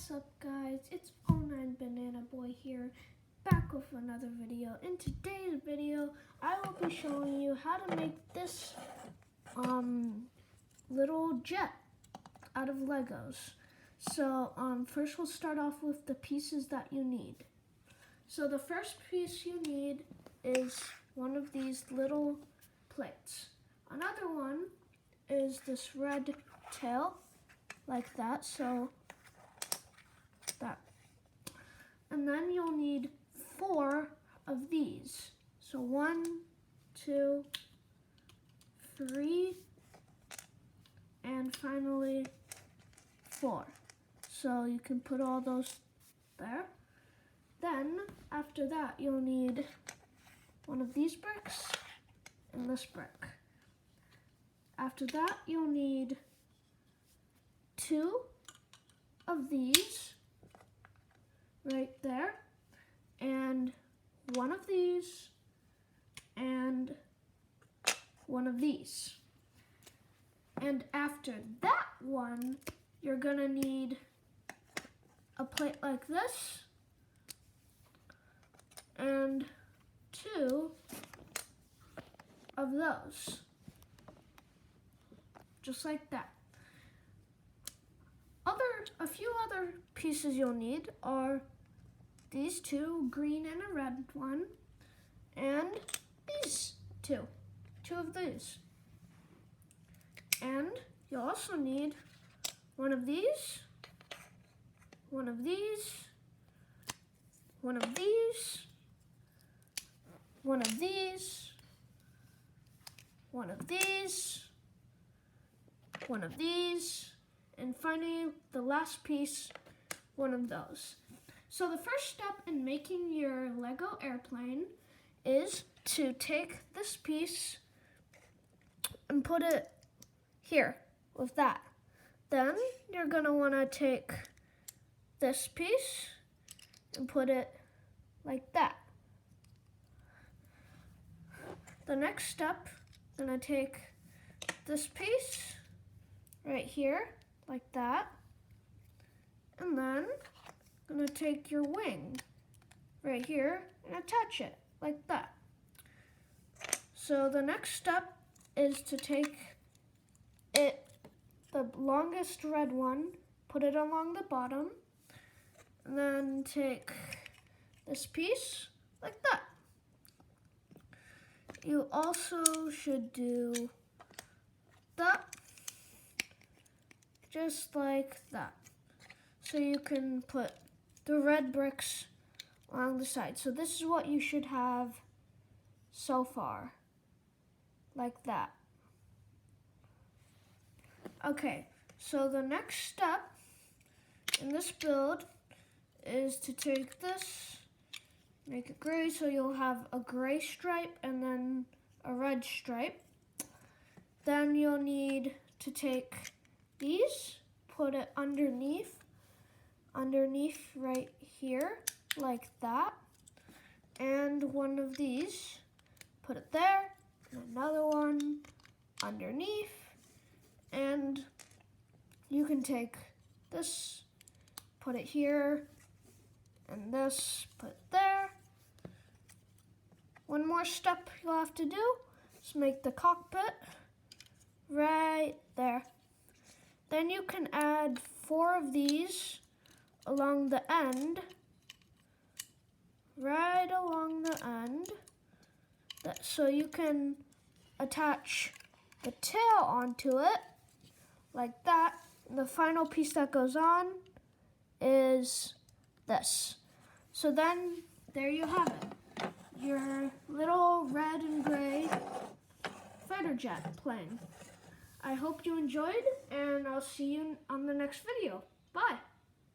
What's up guys, it's O9 Banana Boy here, back with another video. In today's video, I will be showing you how to make this little jet out of Legos. So first we'll start off with the pieces that you need. So the first piece you need is one of these little plates. Another one is this red tail, like that, so that. And then you'll need 4 of these. So 1, 2, 3, and finally 4. So you can put all those there. Then after that you'll need one of these bricks and this brick. After that you'll need 2 of these right there, and 1 of these, and 1 of these. And after that one, you're gonna need a plate like this, and 2 of those, just like that. A few other pieces you'll need are these 2, green and a red one, and these 2 of these. And you'll also need one of these, one of these, one of these, one of these, one of these, one of these, and finally, the last piece, one of those. So the first step in making your Lego airplane is to take this piece and put it here with that. Then you're gonna wanna take this piece and put it like that. The next step, I'm gonna take this piece right here, like that, and then I'm gonna take your wing right here and attach it like that. So the next step is to take it, the longest red one, put it along the bottom, and then take this piece like that. You also should do that, just like that. So you can put the red bricks along the side. So this is what you should have so far, like that. Okay, so the next step in this build is to take this, make it gray, so you'll have a gray stripe and then a red stripe. Then you'll need to take these, put it underneath right here, like that. And one of these, put it there, and another one underneath. And you can take this, put it here, and this, put it there. One more step you'll have to do is make the cockpit right there. Then you can add 4 of these along the end, right along the end, so you can attach the tail onto it, like that. And the final piece that goes on is this. So then, there you have it, your little red and gray fighter jet plane. I hope you enjoyed, and I'll see you on the next video. Bye.